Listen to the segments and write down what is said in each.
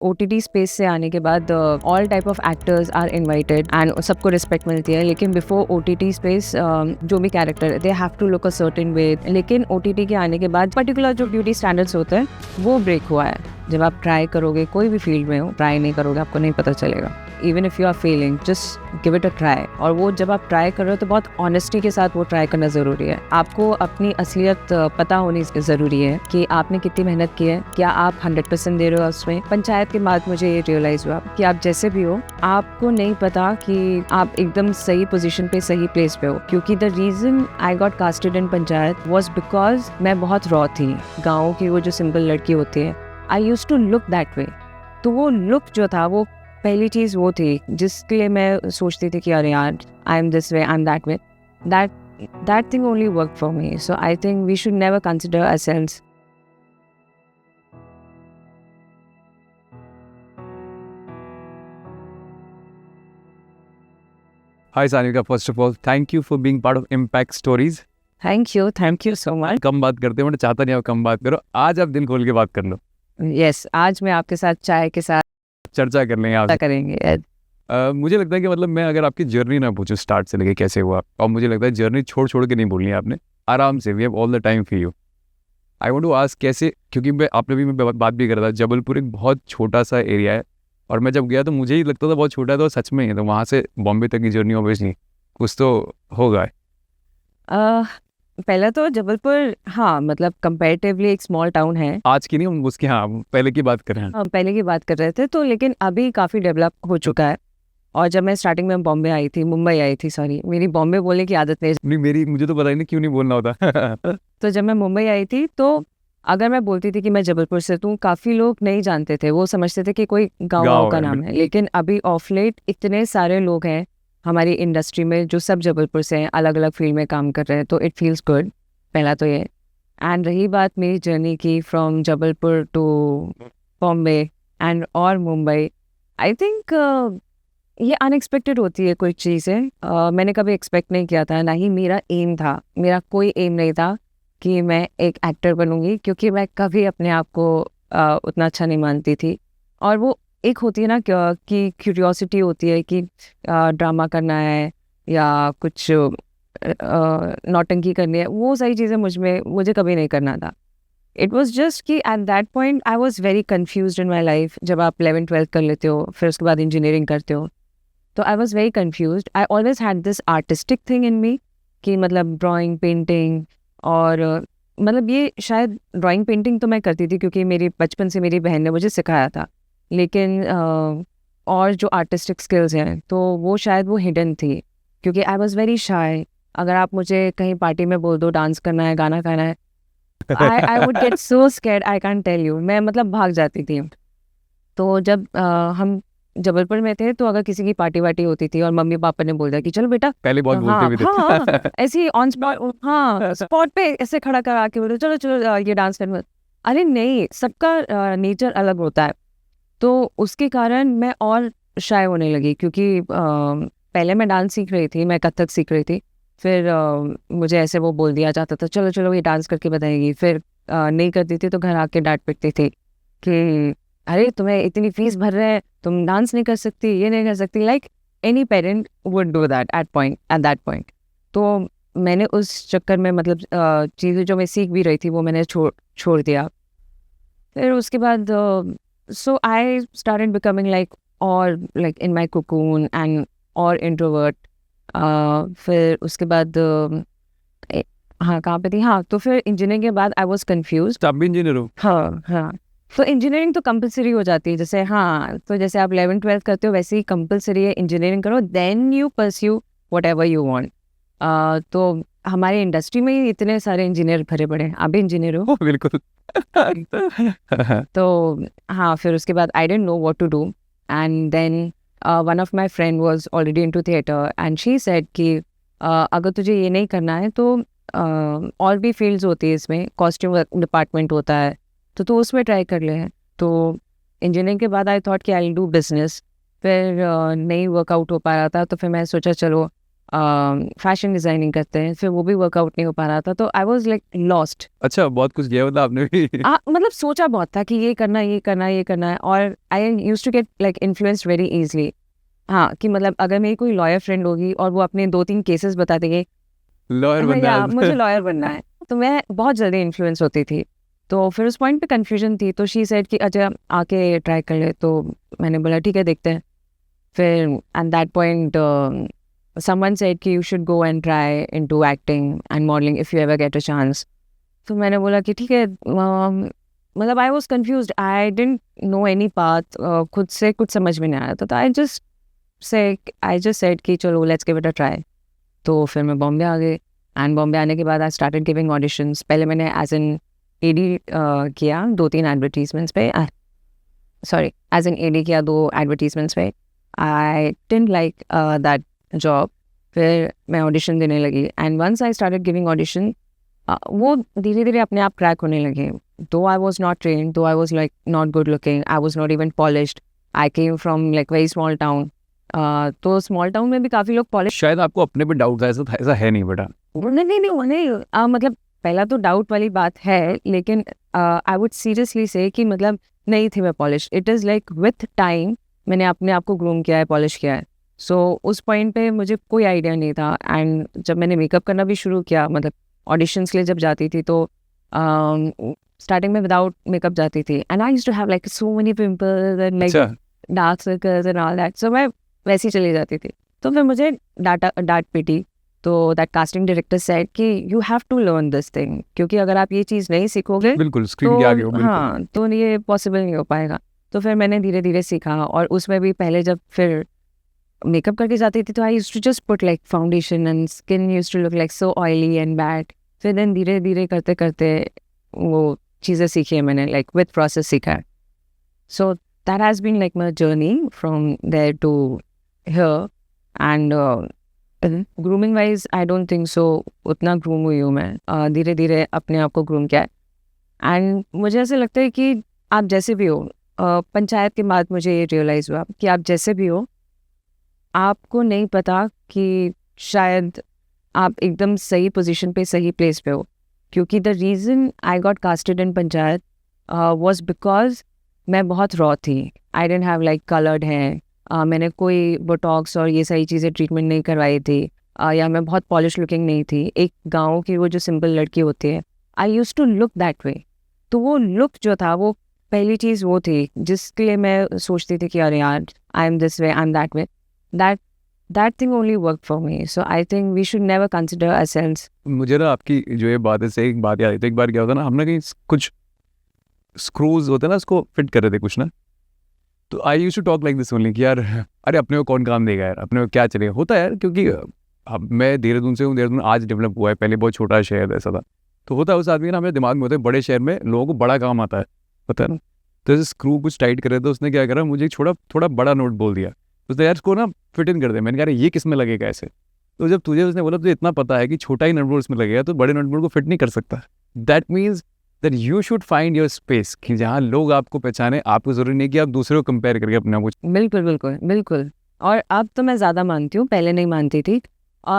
OTT space से आने के बाद all type of actors are invited and सबको रिस्पेक्ट मिलती है, लेकिन बिफोर OTT स्पेस जो भी character they have to look a certain way, लेकिन OTT के आने के बाद पर्टिकुलर जो ब्यूटी स्टैंडर्ड्स होते हैं वो ब्रेक हुआ है। जब आप ट्राई करोगे, कोई भी फील्ड में हो, ट्राई नहीं करोगे आपको नहीं पता चलेगा। Even if you are failing, just give it a try. और वो जब आप ट्राई कर रहे हो तो बहुत ऑनेस्टी के साथ वो ट्राई करना ज़रूरी है। आपको अपनी असलियत पता होनी ज़रूरी है कि आपने कितनी मेहनत की है, क्या आप 100% दे रहे हो उसमें। पंचायत के बाद मुझे ये रियलाइज़ हुआ कि आप जैसे भी हो, आपको नहीं पता कि आप एकदम सही पोजीशन पे, सही प्लेस पे हो। क्योंकि the reason I got casted in panchayat was because मैं बहुत रॉ थी। गाँव की वो जो सिंपल लड़की होती है, I use to look that way. तो वो लुक जो था, वो पहली चीज़ वो थी जिसके लिए मैं सोचती थी कि अरे यार, I am this way, I am that way. That thing only work for me. So I think we should never consider ourselves. Hi Sanika, first of all, thank you for being part of Impact Stories. Thank you so much. कम बात करते हैं, मैं चाहता नहीं आप कम बात करो। आज आप दिल खोल के बात कर लो। यस, आज मैं आपके साथ चाय के साथ चर्चा कर लेंगे आप करेंगे। मुझे लगता है कि मतलब मैं अगर आपकी जर्नी ना पूछूं स्टार्ट से लेके कैसे हुआ, और मुझे लगता है जर्नी छोड़ छोड़ के नहीं बोलनी है आपने, आराम से। We have all the time for you. I want to ask कैसे, क्योंकि मैं बात भी कर रहा था, जबलपुर एक बहुत छोटा सा एरिया है, और मैं जब गया तो मुझे ही लगता था बहुत छोटा है, तो सच में है। तो वहाँ से बॉम्बे तक की जर्नी ऑब्वियसली कुछ तो होगा। पहले तो जबलपुर, हाँ, मतलब कंपैरेटिवली एक स्मॉल टाउन है। आज की नहीं, हम उसकी, हाँ, पहले की बात कर रहे हैं। हम पहले की बात कर रहे थे तो, लेकिन अभी काफ़ी डेवलप हो चुका है। और जब मैं स्टार्टिंग में मुंबई आई थी, सॉरी, मेरी बॉम्बे बोलने की आदत नहीं। मेरी मुझे तो पता ही नहीं क्यों नहीं बोलना होता। तो जब मैं मुंबई आई थी तो अगर मैं बोलती थी कि मैं जबलपुर से, तो काफ़ी लोग नहीं जानते थे, वो समझते थे कि कोई गाँव का नाम है। लेकिन अभी ऑफ लेट इतने सारे लोग हैं हमारी इंडस्ट्री में जो सब जबलपुर से हैं, अलग अलग फील्ड में काम कर रहे हैं, तो इट फील्स गुड। पहला तो ये। एंड रही बात मेरी जर्नी की, from Jabalpur to Bombay and और मुंबई, आई थिंक ये अनएक्सपेक्टेड होती है कुछ चीज़ें। मैंने कभी एक्सपेक्ट नहीं किया था, ना ही मेरा एम था। मेरा कोई एम नहीं था कि मैं एक एक्टर बनूंगी, क्योंकि मैं कभी अपने आप को उतना अच्छा नहीं मानती थी। और वो एक होती है ना कि क्यूरियोसिटी होती है कि ड्रामा करना है या कुछ नौटंकी करनी है, वो सारी चीज़ें मुझे कभी नहीं करना था। इट वॉज जस्ट कि eight that point I was very confuse in my life. जब आप 11th-12th कर लेते हो, फिर उसके बाद इंजीनियरिंग करते हो, तो I was very confuse. I always had this artistic thing in me कि मतलब ड्राइंग, पेंटिंग, और मतलब ये शायद ड्राइंग पेंटिंग तो मैं करती थी क्योंकि मेरी बचपन से मेरी बहन ने मुझे सिखाया था, लेकिन और जो आर्टिस्टिक स्किल्स हैं तो वो शायद वो हिडन थी, क्योंकि आई वॉज वेरी शाय। अगर आप मुझे कहीं पार्टी में बोल दो डांस करना है, गाना गाना है, I would get so scared, I can tell you. मैं मतलब भाग जाती थी। तो जब हम जबलपुर में थे, तो अगर किसी की पार्टी वार्टी होती थी और मम्मी पापा ने बोल दिया कि चलो बेटा, पहले बहुत बोलते भी थे। हाँ, ऐसे ही ऑन स्पॉट, हाँ, स्पॉट पे ऐसे खड़ा करा के बोलो चलो चलो ये डांस करना। अरे नहीं, सबका नेचर अलग होता है। तो उसके कारण मैं और शाय होने लगी, क्योंकि पहले मैं डांस सीख रही थी, मैं कथक सीख रही थी। फिर मुझे ऐसे वो बोल दिया जाता था चलो चलो ये डांस करके बताएगी। फिर नहीं करती थी तो घर आके डांट पिटती थी कि अरे तुम्हें इतनी फीस भर रहे हैं, तुम डांस नहीं कर सकती, ये नहीं कर सकती। Like any parent would do that at that point. तो मैंने उस चक्कर में मतलब चीज़ें जो मैं सीख भी रही थी वो मैंने छोड़ दिया। फिर उसके बाद so I started becoming like in my cocoon and और इंट्रोवर्ट। फिर उसके बाद हाँ, कहाँ पे थी, हाँ, तो फिर इंजीनियरिंग के बाद आई वॉज कन्फ्यूज। आप भी इंजीनियर हो? हाँ हाँ। तो इंजीनियरिंग तो कंपलसरी हो जाती है, जैसे, हाँ, तो जैसे आप 11th-12th करते हो वैसे ही कंपलसरी है, इंजीनियरिंग करो, then you pursue whatever you want. तो हमारे इंडस्ट्री में ही इतने सारे इंजीनियर भरे पड़े हैं। आप भी इंजीनियर हो? बिल्कुल। तो हाँ, फिर उसके बाद I didn't know what to do, and then one of my friend was already into theatre and she said कि अगर तुझे ये नहीं करना है तो और भी फील्ड्स होती है इसमें, कॉस्ट्यूम डिपार्टमेंट होता है, तो तू उसमें ट्राई कर ले। तो इंजीनियरिंग के बाद आई थॉट कि आई विल डू बिजनेस। फिर नहीं वर्कआउट हो पा रहा था, तो फिर मैं सोचा चलो फैशन डिज़ाइनिंग करते हैं, फिर वो भी वर्कआउट नहीं हो पा रहा था, तो आई वाज लाइक लॉस्ट। अच्छा, बहुत कुछ किया मतलब आपने भी। मतलब सोचा बहुत था कि ये करना है, ये करना है, ये करना है, और I used to get like influenced very easily. हाँ, कि मतलब अगर मेरी कोई लॉयर फ्रेंड होगी और वो अपने 2-3 केसेस बता देगी, लॉयर बनना या है। मुझे लॉयर बनना है, तो मैं बहुत जल्दी इन्फ्लुएंस होती थी। तो फिर उस पॉइंट पे कन्फ्यूजन थी, तो शी सेड कि अच्छा आके ट्राई कर ले, तो मैंने बोला ठीक है देखते हैं। फिर at that point someone said कि you should go and try into acting and modelling if you ever get a chance. तो मैंने बोला कि ठीक है, मतलब I was confused, I didn't know any path, खुद से कुछ समझ में नहीं आया था, तो आई जस्ट सेड कि चलो let's give it a try. तो फिर मैं बॉम्बे आ गई, एंड बॉम्बे आने के बाद आई स्टार्टेड गिविंग ऑडिशंस। पहले मैंने एज एन एडी किया 2-3 एडवर्टीजमेंट्स पे, सॉरी एज एन एडी किया 2 एडवर्टीजमेंट्स पे। I didn't like that job. फिर मैं ऑडिशन देने लगी, and once I started giving audition, वो धीरे धीरे अपने आप क्रैक होने लगे। दो आई वॉज नॉट ट्रेन, दो I was like not good looking, I was not even polished, I came from like very small town. तो स्मॉल टाउन में भी काफ़ी लोग पॉलिश, शायद आपको अपने पे डाउट था, ऐसा है नहीं बेटा। नहीं नहीं नहीं नहीं, मतलब पहला तो डाउट वाली बात है, लेकिन आई वुड सीरियसली से कि मतलब नहीं थी मैं polish. It is like with time मैंने अपने आप को ग्रूम किया है, पॉलिश किया है। सो उस पॉइंट पे मुझे कोई आइडिया नहीं था, एंड जब मैंने मेकअप करना भी शुरू किया, मतलब ऑडिशंस के लिए जब जाती थी, तो स्टार्टिंग में विदाउट मेकअप जाती थी, and I used to have like so many pimples and like अच्छा, dark circles and all that. So मैं वैसे ही चली जाती थी। तो फिर मुझे डांट पीटी। तो दैट कास्टिंग डायरेक्टर सेड कि you have to learn this thing, क्योंकि अगर आप ये चीज़ नहीं सीखोगे बिल्कुल स्क्रीन के आगे हो, तो बिल्कुल। हाँ, तो ये पॉसिबल नहीं हो पाएगा। तो फिर मैंने धीरे धीरे सीखा, और उसमें भी पहले जब फिर मेकअप करके जाती थी, तो I used to just put like foundation and skin used to look like so oily and bad. फिर देन धीरे धीरे करते करते वो चीज़ें सीखी है मैंने, लाइक विथ प्रोसेस सीखा है। So that has been like my journey from there to here. And grooming wise I don't think so उतना ग्रूम हुई हूँ मैं, धीरे धीरे अपने आप को ग्रूम किया है। एंड मुझे ऐसे लगता है कि आप जैसे भी हो, पंचायत के बाद मुझे ये रियलाइज़ हुआ कि आप जैसे भी हो, आपको नहीं पता कि शायद आप एकदम सही पोजीशन पे, सही प्लेस पे हो। क्योंकि the reason I got casted in Panchayat was because मैं बहुत रॉ थी। I didn't have like coloured hair, मैंने कोई बोटॉक्स और ये सारी चीज़ें ट्रीटमेंट नहीं करवाई थी, या मैं बहुत पॉलिश लुकिंग नहीं थी। एक गाँव की वो जो सिंपल लड़की होती है, I use to look that way. तो वो लुक जो था, वो पहली चीज़ वो थी जिसके लिए मैं सोचती थी कि अरे यार, I am this way, I am that way. That thing only worked for me. So I think we should never consider ourselves. मुझे ना आपकी जो ये बात है से एक बात याद आई। तो एक बार क्या होता ना, हम ना कहीं कुछ स्क्रूज होते हैं ना, उसको फिट कर रहे थे कुछ ना। तो I used to talk like this only कि यार अरे अपने को कौन काम देगा यार, अपने को क्या चलेगा। होता है यार, क्योंकि अब मैं देहरादून से हूँ, देहरादून आज डेवलप हुआ है, पहले बहुत छोटा शहर ऐसा था। तो होता है उस आदमी का ना, हमारे दिमाग में होता है बड़े शहर में लोगों को बड़ा काम आता है, पता है ना। तो जैसे स्क्रू कुछ टाइट कर रहे थे, उसने क्या करा, मुझे एक थोड़ा बड़ा नोट बोल दिया। उसने यार इसको ना फिट इन कर दे। मैंने कहा ये किस में लगेगा ऐसे। तो जब तुझे उसने बोला तुझे इतना पता है कि छोटा ही नटबोल्ट इसमें लगेगा, तो बड़े नटबोल्ट को फिट नहीं कर सकता। That means that you should find your space, कि जहाँ लोग आपको पहचाने। आपको जरूरी नहीं कि आप दूसरे को कंपेयर करके अपने आप को। बिल्कुल बिल्कुल बिल्कुल। और अब तो मैं ज़्यादा मानती हूँ, पहले नहीं मानती थी।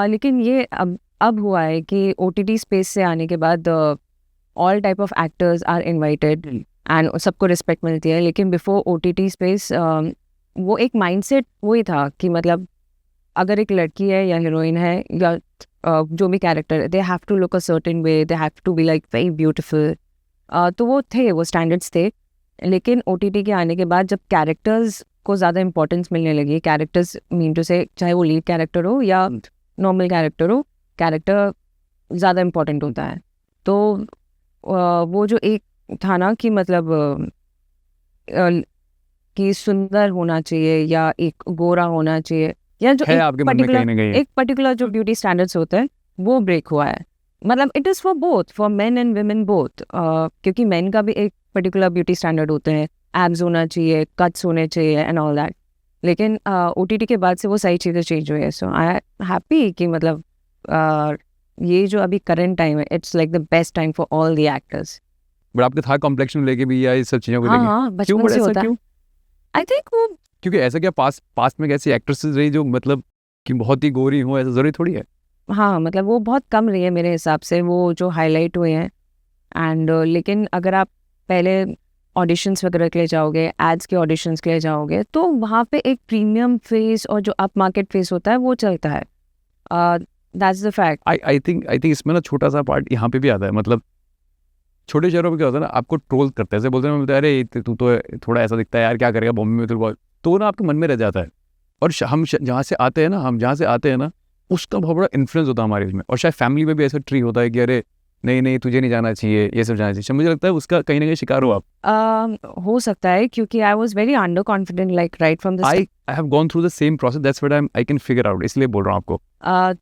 लेकिन ये अब हुआ है कि OTT स्पेस से आने के बाद all type of actors are invited, and सबको रिस्पेक्ट मिलती है। लेकिन बिफोर OTT स्पेस वो एक माइंडसेट वही था कि मतलब अगर एक लड़की है या हीरोइन है या जो भी character, they have to look a certain way, they have to be like very beautiful. तो वो स्टैंडर्ड्स थे। लेकिन OTT के आने के बाद जब कैरेक्टर्स को ज़्यादा इंपॉर्टेंस मिलने लगी, कैरेक्टर्स मीन टू से चाहे वो लीड कैरेक्टर हो या नॉर्मल कैरेक्टर हो, कैरेक्टर ज़्यादा इम्पोर्टेंट होता है। तो वो जो एक था ना कि मतलब कि सुंदर होना चाहिए या एक गोरा होना चाहिए, या जो है एक आपके मन में कहीं ना कहीं। पर्टिकुलर जो ब्यूटी स्टैंडर्ड्स होते हैं, वो ब्रेक हुआ है। मतलब it is for both, for main and women both. क्योंकि मेन का भी एक पर्टिकुलर ब्यूटी स्टैंडर्ड होते हैं, एब्स होना चाहिए, कट्स होने चाहिए एंड ऑल दैट। लेकिन OTT के बाद से वो सारी चीज़ें चेंज हुई है। सो आई हैप्पी कि मतलब ये जो अभी करंट टाइम है, it's like the best time for all the actors. But आपके था कॉम्प्लेक्शन लेके भी या इस सब चीज़ों को हाँ लेके? हाँ, क्यों बचपन बड़ा से ऐसा होता है। क्यों? आई थिंक वो क्योंकि ऐसा क्या पास्ट में कैसी एक्ट्रेसेस रही जो मतलब कि बहुत ही गोरी हो, ऐसा ज़रूरी थोड़ी है। हाँ, मतलब वो बहुत कम रही है मेरे हिसाब से, वो जो हाईलाइट हुए हैं। एंड लेकिन अगर आप पहले ऑडिशंस वगैरह के लिए जाओगे, एड्स के ऑडिशंस के लिए जाओगे, तो वहाँ पे एक प्रीमियम फेस और जो अप मार्केट फेस होता है वो चलता है। That's the fact. I think इसमें ना छोटा सा पार्ट यहाँ पे भी आता है। मतलब छोटे शहरों में क्या होता है ना, आपको ट्रोल करते हैं, ऐसे बोलते हैं, बोलते हैं अरे तू तो थोड़ा ऐसा दिखता है यार, क्या करेगा बॉम्बे में, तो वो ना आपके मन में रह जाता है। और जहाँ से आते हैं ना, हम जहाँ से आते हैं ना, उसका बहुत बड़ा इन्फ्लुएंस होता है हमारे इसमें। और शायद फैमिली में भी ऐसा ट्री होता है कि अरे नहीं नहीं तुझे नहीं जाना चाहिए, ये सब जाना चाहिए। मुझे लगता है उसका कहीं ना कहीं शिकार हो आप। हो सकता है, क्योंकि आई was very under confident like right from the I have gone through the same process, that's what I can figure out, इसलिए बोल रहा हूँ आपको।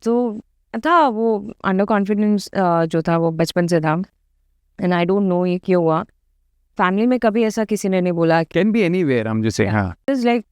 तो था वो अंडर कॉन्फिडेंस जो था वो बचपन से था। एंड आई डोंट नो ये क्यों हुआ। फैमिली में कभी ऐसा किसी ने नहीं बोला। कैन बी एनीवेयर, हम जैसे हाँ इट्स लाइक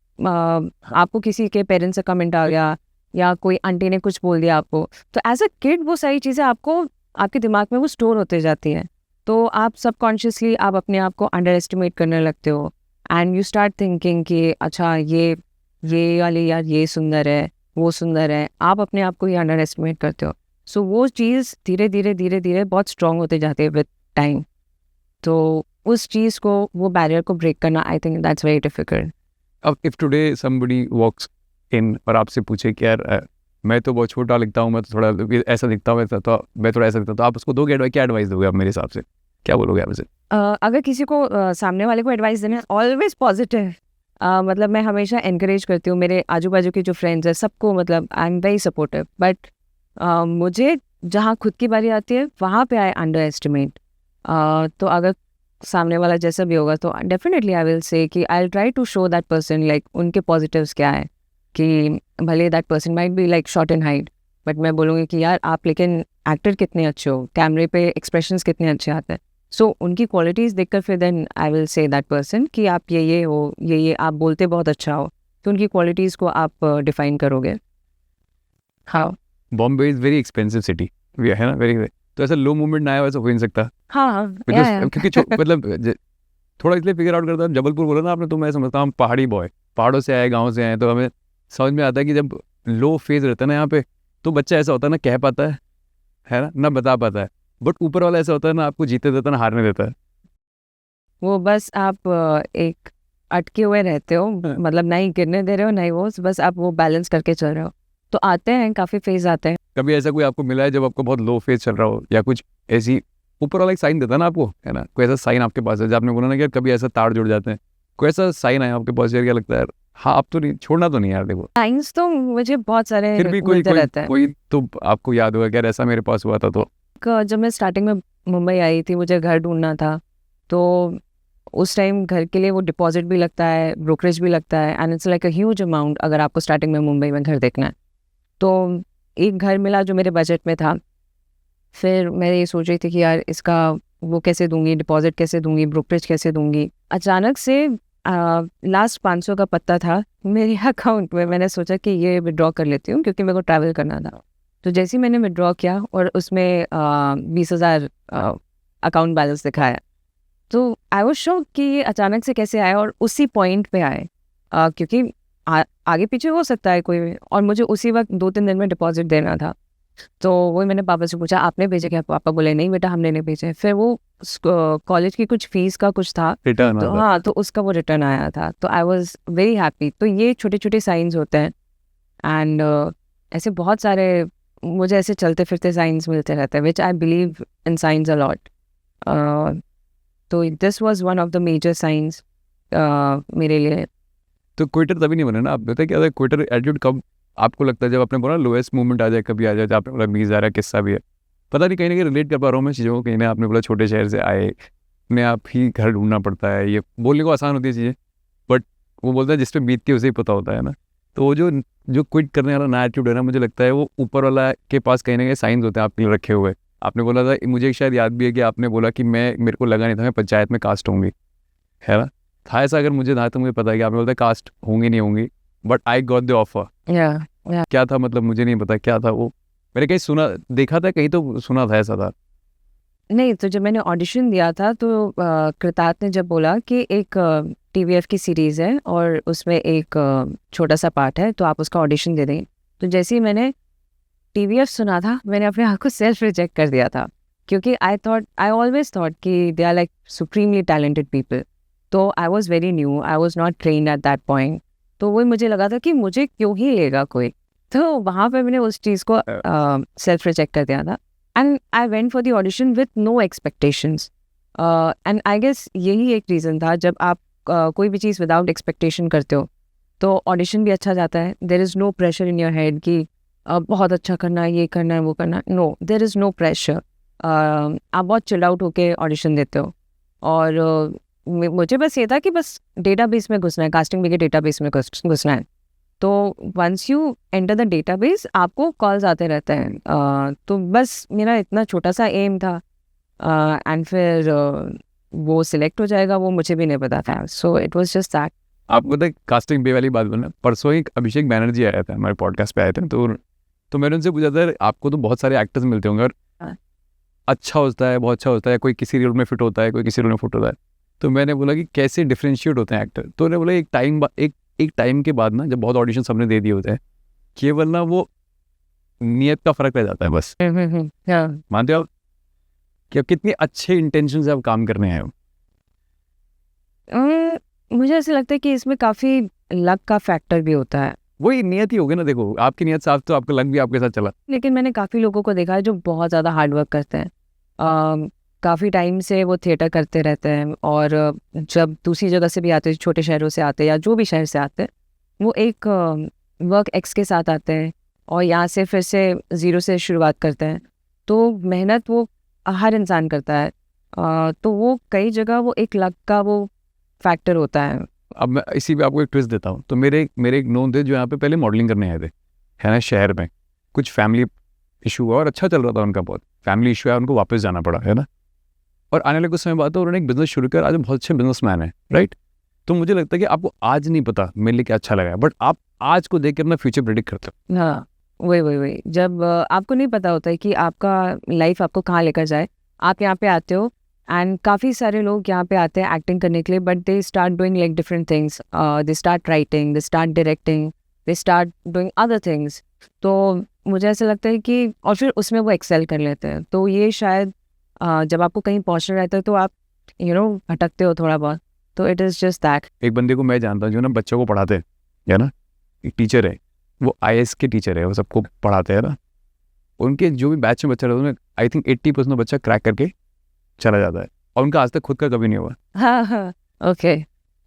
आपको किसी के पेरेंट्स से कमेंट आ गया या कोई आंटी ने कुछ बोल दिया आपको, तो एज अ किड वो सारी चीज़ें आपको आपके दिमाग में वो स्टोर होते जाती हैं। तो आप सबकॉन्शियसली आप अपने आप को अंडर एस्टिमेट करने लगते हो। एंड यू स्टार्ट थिंकिंग कि अच्छा ये वाली यार ये सुंदर है, वो सुंदर है, आप अपने आप को ही अंडर एस्टिमेट करते हो। सो वो चीज़ धीरे धीरे बहुत स्ट्रॉन्ग होते जाती है विद टाइम। तो उस चीज़ को, वो बैरियर को ब्रेक करना, I think that's very difficult. अब इफ टुडे समबडी वॉक्स इन और आपसे पूछे कि यार मैं तो बहुत छोटा लिखता हूँ, मैं तो थोड़ा ऐसा दिखता हूँ, मैं थोड़ा ऐसा दिखता हूँ, तो आप उसको दोगे एडवाइस, क्या एडवाइस दोगे आप मेरे हिसाब से, क्या बोलोगे आप उसे? अगर किसी को सामने वाले को एडवाइस देना है, ऑलवेज पॉजिटिव। मतलब मैं हमेशा एनकरेज करती हूँ मेरे आजू बाजू के जो फ्रेंड्स हैं सबको, मतलब I am very supportive. But मुझे जहाँ खुद की बारी आती है वहाँ पे आई अंडर एस्टिमेट। तो अगर सामने वाला जैसा भी होगा तो डेफिनेटली आई विल से कि I will try to show that person like उनके पॉजिटिव्स क्या है। कि भले that person might be like short in height, but मैं बोलूँगी कि यार आप लेकिन एक्टर कितने अच्छे हो, कैमरे पे एक्सप्रेशंस कितने अच्छे आते हैं। सो उनकी क्वालिटीज़ देखकर फिर then I will say that person कि आप ये हो, ये आप बोलते बहुत अच्छा हो, तो उनकी क्वालिटीज़ को आप डिफाइन करोगे। हाँ Bombay is very expensive city, है ना, वेरी। तो ऐसा लो मूवमेंट ना आया, वैसा हो ही नहीं सकता। हाँ Because- क्योंकि मतलब थोड़ा इसलिए फिगर आउट करता है, जबलपुर बोला ना आपने, तो मैं समझता हूँ हम पहाड़ी बॉय, पहाड़ों से आए, गाँव से आए, तो हमें समझ में आता है कि जब लो फेज रहता है ना यहाँ पे, तो बच्चा ऐसा होता है ना, कह पाता है ना बता पाता है। बट ऊपर वाला ऐसा होता है ना, आपको जीते देता है ना हारने देता है। वो बस आप एक अटके हुए रहते हो, मतलब नहीं गिरने दे रहे हो नहीं वो, बस आप वो बैलेंस करके चल रहे हो। तो आते हैं काफ़ी फेज आते हैं। कभी ऐसा कोई आपको मिला है जब आपको बहुत लो फेज चल रहा हो, या कुछ ऐसी ऊपर वाला एक साइन देता है ना आपको, है ना, कोई ऐसा साइन आपके पास है, जब आपने बोला ना कि यार कभी ऐसा तार जुड़ जाते हैं, कोई ऐसा साइन आया आपके पास, यार क्या लगता है यार, हाँ अब तो नहीं, छोड़ना तो नहीं यार, देखो साइंस तो मुझे बहुत सारे फिर भी कोई मिलते कोई रहते हैं। कोई तो आपको याद होगा कि यार ऐसा मेरे पास हुआ था। तो जब मैं स्टार्टिंग में मुंबई आई थी, मुझे घर ढूंढना था, तो उस टाइम घर के लिए वो डिपॉजिट भी लगता है, ब्रोकरेज भी लगता है, and it's like a huge amount अगर आपको स्टार्टिंग में मुंबई में घर देखना है। तो एक घर मिला जो मेरे बजट में था। फिर मैं ये सोच रही थी कि यार इसका वो कैसे दूंगी, डिपॉजिट कैसे दूंगी, ब्रोकरेज कैसे दूंगी। अचानक से लास्ट 500 का पत्ता था मेरे अकाउंट में। मैंने सोचा कि ये विड्रॉ कर लेती हूँ क्योंकि मेरे को ट्रैवल करना था। तो जैसे ही मैंने विड्रॉ किया और उसमें 20,000 अकाउंट बैलेंस दिखाया, तो आई वाज शॉक्ड कि ये अचानक से कैसे आया और उसी पॉइंट पे आए। क्योंकि आगे पीछे हो सकता है कोई, और मुझे उसी वक्त 2-3 दिन में डिपॉजिट देना था। तो वही मैंने पापा से पूछा आपने भेजे क्या? पापा बोले नहीं बेटा हमने नहीं भेजे। फिर वो कॉलेज की कुछ फीस का कुछ था, रिटर्न तो हाँ, तो उसका वो रिटर्न आया था। तो आई वाज वेरी हैप्पी। तो ये छोटे छोटे साइंस होते हैं। एंड ऐसे बहुत सारे मुझे ऐसे चलते फिरते साइंस मिलते रहते हैं, which I believe in science a lot. तो this was one of the major science मेरे लिए। तो क्विटर तभी नहीं बने ना आप, बताए क्या था क्विटर एटीट्यूड कब आपको लगता है, जब आपने बोला लोएस्ट मोमेंट आ जाए, कभी आ जाए, जब आपने बोला 20,000 किस्सा भी है, पता नहीं कहीं ना कहीं रिलेट कर पा रहा हूँ मैं चीज़ों को। कहीं ना आपने बोला छोटे शहर से आए, अपने आप ही घर ढूंढना पड़ता है, ये बोलने को आसान होती है चीज़ें, बट वो बोलता है जिस पे बीतती है उसे ही पता होता है ना। तो वो जो क्विट करने वाला ना एटीट्यूड है ना, मुझे लगता है वो ऊपर वाला के पास कहीं ना कहीं साइंस होते हैं आपके लिए रखे हुए। आपने बोला था, मुझे शायद याद भी है कि आपने बोला कि मेरे को लगा नहीं था मैं पंचायत में कास्ट होंगी, है ना, था ऐसा? अगर मुझे था तो मुझे पता है कि आपने बोलता कास्ट होंगी नहीं होंगी, but I got the offer. क्या था मतलब, मुझे नहीं पता क्या था वो, मैंने कहीं सुना देखा था, कहीं तो सुना था ऐसा था। नहीं, तो जब मैंने ऑडिशन दिया था तो कृतार्थ ने जब बोला कि एक टीवीएफ की सीरीज़ है और उसमें एक छोटा सा पार्ट है, तो आप उसका ऑडिशन दे दें। तो जैसे ही मैंने TVF सुना था, मैंने अपने आप को सेल्फ रिजेक्ट कर दिया था, क्योंकि आई ऑलवेज थॉट कि they are like supremely talented people. तो I was very new, I was not trained at that point. तो वही मुझे लगा था कि मुझे क्यों ही लेगा कोई। तो वहाँ पे मैंने उस चीज़ को सेल्फ रिजेक्ट कर दिया था। And I went for the audition with no expectations. And I guess यही एक रीज़न था, जब आप कोई भी चीज़ विदाउट एक्सपेक्टेशन करते हो तो ऑडिशन भी अच्छा जाता है। There is no pressure in your head कि बहुत अच्छा करना है, ये करना है, वो करना है। No, there is no pressure. आप बहुत चिल आउट होके ऑडिशन देते हो। और मुझे बस ये था कि बस डेटाबेस में घुसना है, कास्टिंग के डेटाबेस में घुसना है। तो once you enter the database, आपको कॉल्स आते रहते हैं। तो बस मेरा इतना छोटा सा एम था। एंड फिर वो सिलेक्ट हो जाएगा, वो मुझे भी नहीं पता था। So it was just that. आपको पता है कास्टिंग पे वाली बात बोलना, परसों ही अभिषेक बैनर्जी आया था हमारे पॉडकास्ट पे आए थे, तो मैंने उनसे पूछा था आपको तो बहुत सारे एक्टर्स मिलते होंगे और अच्छा होता है, बहुत अच्छा होता है, कोई किसी रोल में फिट होता है, कोई किसी रोल में फिट होता है। तो मैंने बोला कि कैसे डिफ्रेंशिएट होते हैं एक्टर। तो उन्होंने बोला एक टाइम के बाद ना, जब बहुत ऑडिशन सबने दे दिए होते हैं, केवल ना वो नियत का फर्क रह जाता है बस। हाँ, मानते हो आप कि आप कितने अच्छे इंटेंशन से आप काम करने आए हो? मुझे ऐसा लगता है कि इसमें काफ़ी लक का फैक्टर भी होता है। वही नियत ही हो गया ना। देखो, आपकी नियत साफ तो आपका लक भी आपके साथ चला। लेकिन मैंने काफ़ी लोगों को देखा है जो बहुत ज़्यादा हार्ड वर्क करते हैं। काफ़ी टाइम से वो थिएटर करते रहते हैं, और जब दूसरी जगह से भी आते हैं, छोटे शहरों से आते हैं या जो भी शहर से आते हैं, वो एक वर्क एक्स के साथ आते हैं और यहाँ से फिर से ज़ीरो से शुरुआत करते हैं। तो मेहनत वो हर इंसान करता है। तो वो कई जगह वो एक लक का वो फैक्टर होता है। अब मैं इसी पे आपको एक ट्विस्ट देता हूँ। तो मेरे एक नोन थे जो यहाँ पे पहले मॉडलिंग करने आए थे, है ना, शहर में। कुछ फैमिली इशू हुआ और अच्छा चल रहा था उनका, बहुत फैमिली इशू है, उनको वापस जाना पड़ा, है ना। और आने वाले कुछ समय बाद तो उन्होंने एक बिजनेस शुरू किया, आज बहुत अच्छे बिजनेसमैन है, राइट। तो मुझे लगता है कि आपको आज नहीं पता मेरे लिए क्या अच्छा लगा है, बट आप आज को देख के अपना फ्यूचर प्रेडिक्ट करते हो। हाँ, वही जब आपको नहीं पता होता है कि आपका लाइफ आपको कहाँ लेकर जाए, आप यहाँ पे आते हो। एंड काफ़ी सारे लोग यहाँ पे आते हैं एक्टिंग करने के लिए, but they start doing like different things. They start writing, they start directing, they start doing other things. तो मुझे ऐसा लगता है कि और फिर उसमें वो एक्सेल कर लेते हैं। तो ये शायद जब आपको कहीं पहुँचना रहता है तो आप भटकते हो थोड़ा बहुत। तो इट इज़ जस्ट दैट। एक बंदे को मैं जानता हूँ जो ना बच्चों को पढ़ाते हैं, है ना, एक टीचर है, वो IAS के टीचर है, वो सबको पढ़ाते हैं ना। उनके जो भी बैच में बच्चा रहता है, आई थिंक 80% बच्चा क्रैक करके चला जाता है, और उनका आज तक खुद का कभी नहीं हुआ। हाँ, ओके।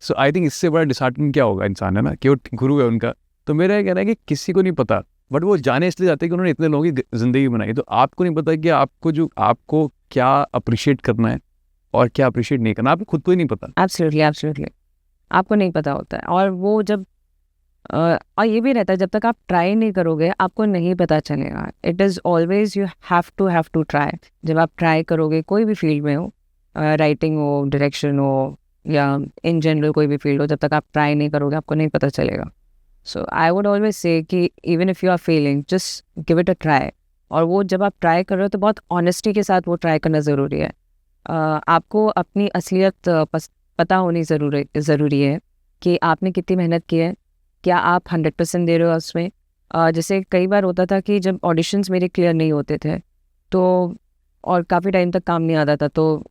सो आई थिंक इससे बड़ा डिसहार्टनिंग क्या होगा इंसान, है ना, कि वो गुरु है उनका। तो मेरा ये कहना है कि किसी को नहीं पता, बट वो जाने इसलिए जाते हैं कि उन्होंने इतने लोगों की ज़िंदगी बनाई। तो आपको नहीं पता कि आपको क्या अप्रिशिएट करना है और क्या अप्रिशिएट नहीं करना, आपको खुद को ही नहीं पता। एब्सोल्युटली आपको नहीं पता होता है। और वो जब और ये भी रहता है, जब तक आप ट्राई नहीं करोगे आपको नहीं पता चलेगा। It is always you have to try. जब आप ट्राई करोगे कोई भी फील्ड में हो, राइटिंग हो, डायरेक्शन हो, या इन जनरल कोई भी फील्ड हो, जब तक आप ट्राई नहीं करोगे आपको नहीं पता चलेगा। सो आई वुड ऑलवेज से कि even if you are failing, just give it a try. और वो जब आप ट्राई कर रहे हो तो बहुत ऑनेस्टी के साथ वो ट्राई करना ज़रूरी है। आपको अपनी असलियत पता होनी ज़रूरी है कि आपने कितनी मेहनत की है, क्या आप 100% दे रहे हो उसमें। जैसे कई बार होता था कि जब ऑडिशंस मेरे क्लियर नहीं होते थे तो, और काफ़ी टाइम तक काम नहीं आता था, तो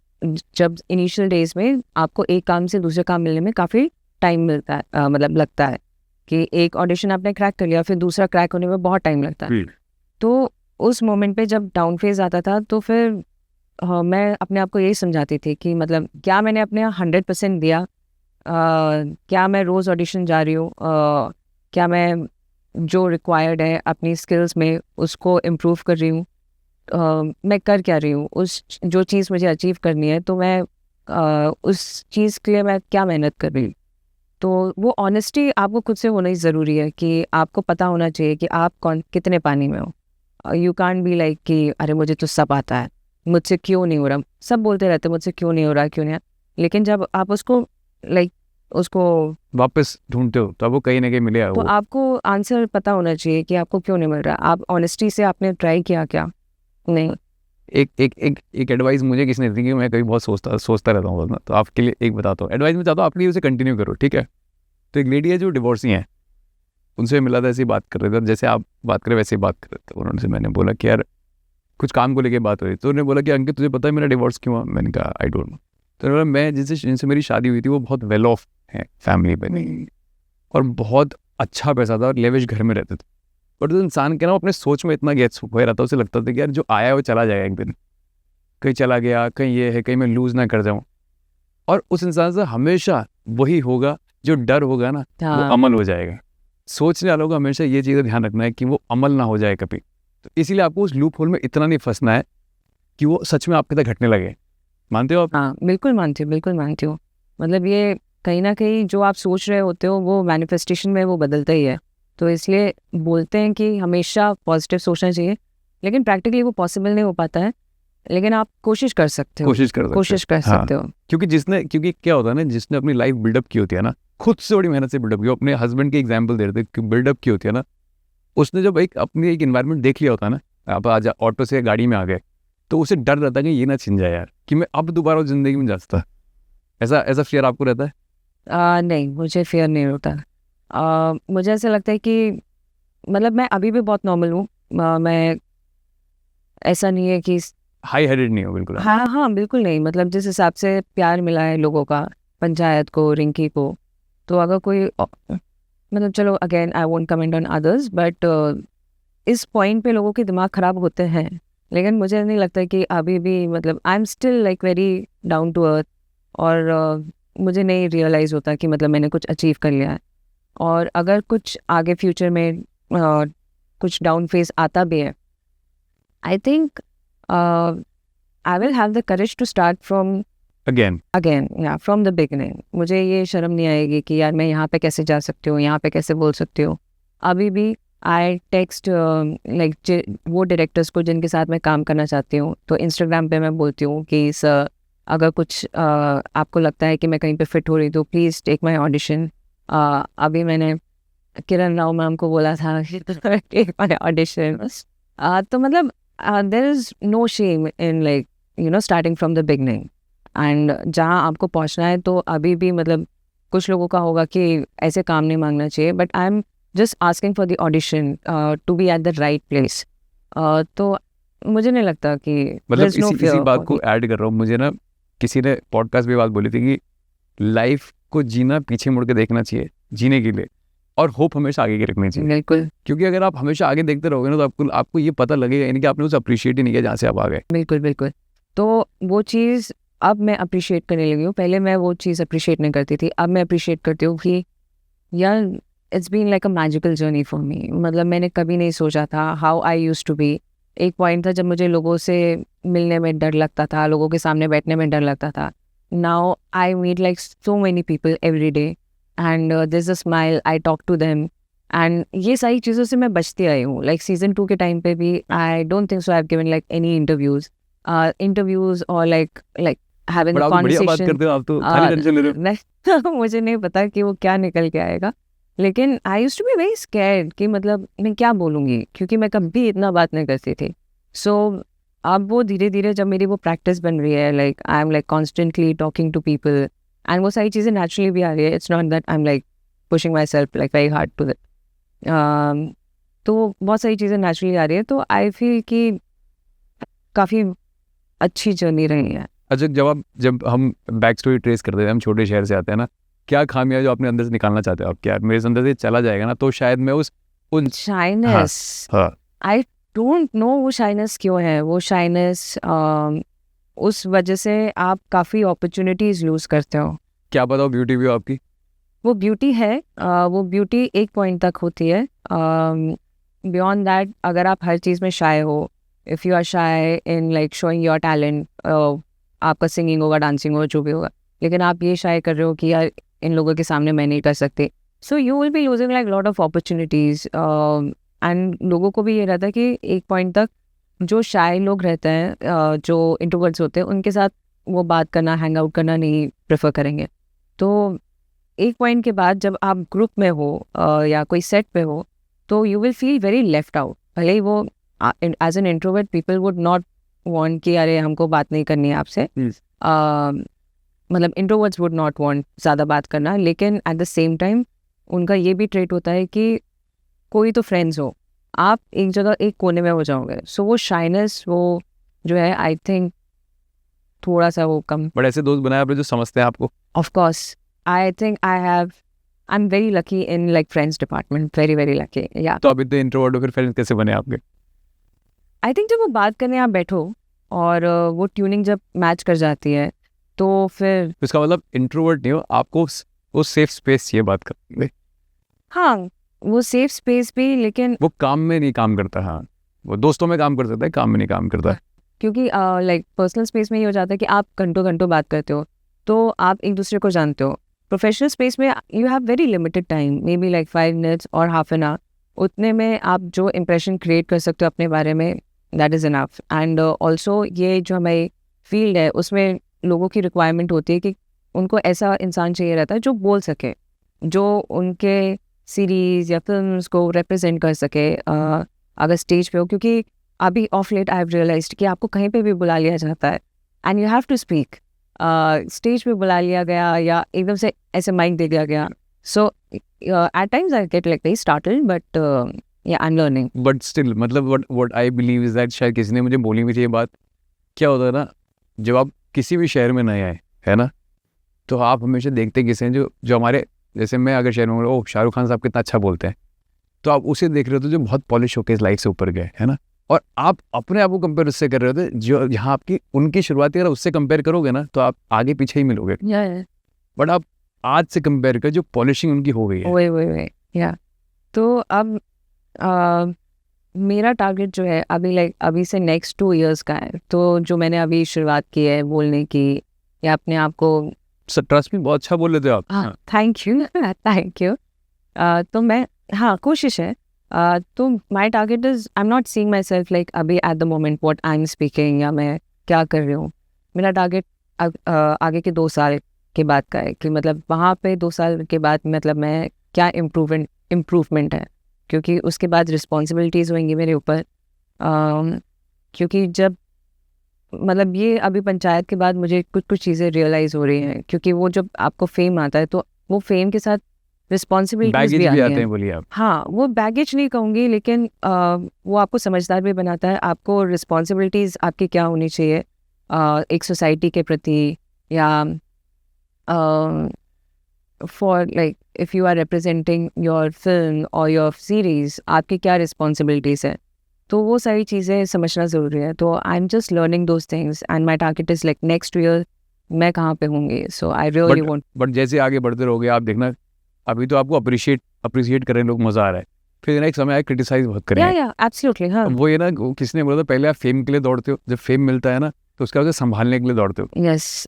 जब इनिशियल डेज में आपको एक काम से दूसरे काम मिलने में काफ़ी टाइम मिलता है, मतलब लगता है कि एक ऑडिशन आपने क्रैक कर लिया, फिर दूसरा क्रैक होने में बहुत टाइम लगता है। तो उस मोमेंट पे जब डाउन फेज आता था तो फिर मैं अपने आप को यही समझाती थी कि मतलब क्या मैंने अपने 100% दिया, क्या मैं रोज़ ऑडिशन जा रही हूँ, क्या मैं जो रिक्वायर्ड है अपनी स्किल्स में उसको इम्प्रूव कर रही हूँ, मैं कर क्या रही हूँ, उस जो चीज़ मुझे अचीव करनी है तो मैं उस चीज़ के लिए मैं क्या मेहनत कर रही हूँ। तो वो ऑनेस्टी आपको खुद से होना ही ज़रूरी है कि आपको पता होना चाहिए कि आप कितने पानी में हो। यू कांट बी लाइक कि अरे मुझे तो सब आता है, मुझसे क्यों नहीं हो रहा। सब बोलते रहते मुझसे क्यों नहीं हो रहा, क्यों नहीं। लेकिन जब आप उसको उसको वापस ढूंढते हो तो आपको कहीं ना कहीं मिले तो आपको आंसर पता होना चाहिए कि आपको क्यों नहीं मिल रहा। आप ऑनेस्टी से आपने ट्राई किया क्या नहीं। एक एडवाइस मुझे किसने दी कि मैं कभी बहुत सोचता रहता हूँ ना, तो आपके लिए एक बताता हूँ एडवाइस। मैं चाहता हूँ आप प्लीज उसे कंटिन्यू करो, ठीक है। तो एक लेडी है जो डिवोर्सी है, उनसे मिला था, ऐसे ही बात कर रहे थे, जैसे आप बात कर रहे वैसे ही बात कर रहे थे। उन्होंने से मैंने बोला कि यार कुछ काम को लेके बात हो रही, तो उन्होंने बोला कि अंकित तुझे पता है मेरा डिवोर्स क्यों हुआ? मैंने कहा आई डोंट नो। तो उन्होंने बोला मैं जिनसे मेरी शादी हुई थी वो बहुत वेल ऑफ है फैमिली में और बहुत अच्छा पैसा था और लेविश घर में रहते थे, बट उस इंसान के ना अपने सोच में इतना गैस हुआ रहता, उसे लगता था कि यार जो आया है वो चला जाएगा एक दिन, कहीं चला गया, कहीं ये है, कहीं मैं लूज ना कर जाऊँ। और उस इंसान से हमेशा वही होगा, जो डर होगा ना वो हाँ अमल हो जाएगा। सोचने वालों को हमेशा ये चीज़ ध्यान रखना है कि वो अमल ना हो जाए कभी। तो इसीलिए आपको उस लूप होल में इतना नहीं फंसना है कि वो सच में आपके साथ घटने लगे। मानते हो आप? हाँ बिल्कुल मानती हूँ, बिल्कुल मानती हूँ। मतलब ये कहीं ना कहीं जो आप सोच रहे होते हो वो मैनिफेस्टेशन में वो बदलता ही है। तो इसलिए बोलते हैं कि हमेशा पॉजिटिव सोचना चाहिए, लेकिन प्रैक्टिकली वो पॉसिबल नहीं हो पाता है, लेकिन आप कोशिश कर सकते हो, कोशिश कर सकते कोशिश कर हाँ। सकते हो। क्योंकि क्या होता है ना, जिसने अपनी लाइफ बिल्डअप की होती है ना, खुद से बड़ी मेहनत से बिल्डअप की, अपने हस्बैंड की एग्जाम्पल दे रहे थे, बिल्डअप की होती है ना, उसने जब अपनी एक इन्वायरमेंट देख लिया होता है ना, आप आज ऑटो से गाड़ी में आ गए, तो उसे डर रहता है कि ये ना छिन जाए यार, कि मैं अब दोबारा जिंदगी में जा सकता। ऐसा ऐसा फियर आपको रहता है? नहीं, मुझे फेयर नहीं होता। मुझे ऐसा लगता है कि मतलब मैं अभी भी बहुत नॉर्मल हूँ। मैं ऐसा नहीं है कि हाई हेडेड नहीं हो बिल्कुल आप। हाँ हाँ बिल्कुल नहीं। मतलब जिस हिसाब से प्यार मिला है लोगों का, पंचायत को, रिंकी को, तो अगर कोई मतलब चलो again I won't comment on others, but इस पॉइंट पे लोगों के दिमाग ख़राब होते हैं, लेकिन मुझे नहीं लगता कि अभी भी मतलब I am still like very down to earth. और मुझे नहीं रियलाइज़ होता कि मतलब मैंने कुछ अचीव कर लिया है। और अगर कुछ आगे फ्यूचर में कुछ डाउन फेज आता भी है, I think I will have the courage to start from again या फ्रॉम द बिगनिंग। मुझे ये शर्म नहीं आएगी कि यार मैं यहाँ पे कैसे जा सकती हूँ, यहाँ पे कैसे बोल सकती हूँ। अभी भी आई टेक्स्ट लाइक वो डायरेक्टर्स को जिनके साथ मैं काम करना चाहती हूँ, तो इंस्टाग्राम पे मैं बोलती हूँ कि सर अगर कुछ आपको लगता है कि मैं कहीं पे फिट हो रही तो प्लीज़ टेक माई ऑडिशन। अभी मैंने किरण राव मैम को बोला था टेक माई ऑडिशन। तो मतलब there is no shame in like starting from the beginning. And जहाँ आपको पहुँचना है, तो अभी भी मतलब कुछ लोगों का होगा कि ऐसे काम नहीं मांगना चाहिए, but I am just asking for the audition to be at the right place. तो मुझे नहीं लगता कि मतलब there's no इसी fear बात for को me. ऐड कर रहा हूँ, मुझे ना किसी ने पॉडकास्ट में बात बोली थी कि लाइफ को जीना पीछे मुड़ के देखना चाहिए जीने के लिए, और होप हमेशा आगे की रखनी चाहिए। बिल्कुल क्योंकि अगर आप हमेशा आगे देखते रहोगे ना, तो आपको ये पता लगेगा यानी कि आपने उसे अप्रिशिएट ही नहीं किया जहाँ से आप आ गए। बिल्कुल बिल्कुल। तो वो चीज़ अब मैं अप्रिशिएट करने लगी हूँ। पहले मैं वो चीज़ अप्रिशिएट नहीं करती थी, अब मैं अप्रिशिएट करती हूँ कि यार it's been like a magical journey for me. मतलब मैंने कभी नहीं सोचा था how I used to be. एक पॉइंट था जब मुझे लोगों से मिलने में डर लगता था, लोगों के सामने बैठने में डर लगता था। Now I meet like so many people every day and this a smile, I talk to them. And ये सारी चीज़ों से मैं बचती आई हूँ। लाइक सीजन 2 के टाइम पे भी आई don't think so I have given like any interviews और लाइक हैविंग बट अ आप तो बढ़िया बात कॉन्वर्सेशन। करते हो, आप तो खाली टेंशन ले रहे हो। मुझे नहीं पता कि वो क्या निकल के आएगा, लेकिन I used to be very scared कि मतलब मैं क्या बोलूँगी, क्योंकि मैं कभी इतना बात नहीं करती थी। सो अब वो धीरे धीरे जब मेरी वो प्रैक्टिस बन रही है, like I am like constantly talking to people, and वो सारी चीज़ें नेचुरली भी आ रही है। It's not that I am like pushing myself like very hard to that. तो बहुत सारी चीज़ें नेचुरली आ रही है, तो आई फील कि काफ़ी अच्छी जर्नी रही है। अच्छा, जब हम बैक स्टोरी ट्रेस करते हैं, हम छोटे शहर से आते हैं ना, क्या खामियां जो अपने अंदर से निकालना चाहते हो आप? क्या मेरे अंदर से चला जाएगा ना तो शायद मैं उन शाइनेस, हाँ आई डोंट नो वो शाइनेस क्यों है। वो शाइनेस उस वजह से आप काफ़ी अपॉर्चुनिटीज़ लूज़ करते हो। क्या पता हो ब्यूटी भी हो आपकी। वो ब्यूटी है, वो ब्यूटी एक पॉइंट तक होती है। बियॉन्ड दैट अगर आप हर चीज़ में शाय हो, if you are shy in like showing your talent, आपका सिंगिंग होगा, डांसिंग होगा, जो भी होगा, लेकिन आप ये शाय कर रहे हो कि यार इन लोगों के सामने मैं नहीं कर सकती, so you will be losing like lot of opportunities. And लोगों को भी ये रहता है कि एक पॉइंट तक जो शाय लोग रहते हैं, जो इंट्रोवर्ट्स होते हैं, उनके साथ वो बात करना, हैंग आउट करना नहीं प्रेफर करेंगे। तो एक पॉइंट के बाद जब आप ग्रुप में हो या कोई सेट पे हो, तो you will feel very left out. भले ही वो as an introvert people would not want कि अरे हमको बात नहीं करनी है आपसे, मतलब इंट्रोवर्ट्स वुड नॉट वांट ज़्यादा बात करना, लेकिन एट द सेम टाइम उनका ये भी ट्रेट होता है कि कोई तो फ्रेंड्स हो, आप एक जगह एक कोने में हो जाओगे, सो वो शाइनेस वो जो है आई थिंक थोड़ा सा वो कम. बट ऐसे दोस्त बनाए आपने जो समझते हैं आपको? Of course, I think I'm very lucky in like friends department, very very lucky. Yeah. तो आप इतने इंट्रोवर्ट हो, फिर फ्रेंड्स कैसे बने आपके? I think जब वो बात करने आप बैठो और वो ट्यूनिंग जब मैच कर जाती है तो फिर तो इसका मतलब इंट्रोवर्ट नहीं हो, आपको वो सेफ स्पेस चाहिए बात करने में। हाँ वो सेफ स्पेस भी, लेकिन वो काम में नहीं काम करता। हाँ, वो दोस्तों में काम कर सकता है, काम में नहीं काम करता। क्योंकि लाइक पर्सनल स्पेस में ये हो जाता है कि आप घंटों घंटों बात करते हो तो आप एक दूसरे को जानते हो. प्रोफेशनल स्पेस में you have very limited time, may be like 5 minutes और हाफ एन आवर. उतने में आप जो इम्प्रेशन क्रिएट कर सकते हो अपने बारे में, that is enough. And also ये जो हमारी फील्ड है उसमें लोगों की रिक्वायरमेंट होती है कि उनको ऐसा इंसान चाहिए रहता है जो बोल सके, जो उनके सीरीज़ या फिल्म्स को रिप्रेजेंट कर सके अगर स्टेज पे हो. क्योंकि अभी of late I have realised कि आपको कहीं पे भी बुला लिया जाता है and you have to speak. Stage पे बुला लिया गया या एकदम से ऐसे माइक दे दिया गया, so at times I get like very startled, but yeah I am learning. But still मतलब what I believe is that, शायद किसी ने मुझे बोली भी थी ये बात, क्या होता है ना, जब आप किसी भी शहर में नए आए है ना, तो आप हमेशा देखते किसे हैं जो हमारे, जैसे मैं अगर शहर में बोला ओह शाहरुख खान साहब कितना अच्छा बोलते हैं, तो आप उसे देख रहे होते जो बहुत पॉलिश होकर इस लाइफ से ऊपर गए है ना, और आप अपने आप को कंपेयर उससे कर रहे होते जो जहाँ आपकी उनकी शुरुआती, अगर उससे कंपेयर करोगे ना तो आप आगे पीछे ही मिलोगे. बट आप आज से कंपेयर कर जो पॉलिशिंग उनकी हो गई है. वही या तो अब मेरा टारगेट जो है अभी लाइक अभी से नेक्स्ट 2 इयर्स का है. तो जो मैंने अभी शुरुआत की है बोलने की या अपने आप को, ट्रस्ट में बहुत अच्छा बोल लेते हो आप. हाँ थैंक यू थैंक यू. तो मैं हाँ कोशिश है. तो my target is I am not seeing myself like अभी at the moment what I am speaking या मैं क्या कर रही हूँ. मेरा टारगेट आगे के 2 साल के बाद का है कि मतलब वहाँ पे 2 साल के बाद मतलब मैं क्या इम्प्रूवमेंट है, क्योंकि उसके बाद रिस्पॉन्सिबिलिटीज़ होंगी मेरे ऊपर. क्योंकि जब मतलब ये अभी पंचायत के बाद मुझे कुछ चीज़ें रियलाइज़ हो रही हैं, क्योंकि वो जब आपको फेम आता है तो वो फेम के साथ रिस्पॉन्सिबिलिटीज़ भी आती हैं. बोलिए आप. हाँ वो बैगेज नहीं कहूँगी, लेकिन वो आपको समझदार भी बनाता है. आपको रिस्पॉन्सिबिलिटीज़ आपकी क्या होनी चाहिए एक सोसाइटी के प्रति, या for like if you are representing your film और योर सीरीज़, आपकी क्या रिस्पॉन्सिबिलिटीज़ है. तो वो सारी चीज़ें समझना ज़रूरी है. तो आई am just learning those things and my target is like next year मैं कहाँ पे होंगी. सो आई रियली वांट. बट जैसे आगे बढ़ते रहोगे आप देखना, अभी तो आपको अप्रिशिएट कर रहे हैं लोग, मजा आ रहा है, फिर एक समय आए क्रिटिसाइज बहुत करेंगे. या एब्सोल्युटली. हाँ वो ये ना, किसने बोला था पहले आप फेम के लिए दौड़ते हो, जब फेम मिलता है ना तो उसका उसे संभालने के लिए दौड़ते हो.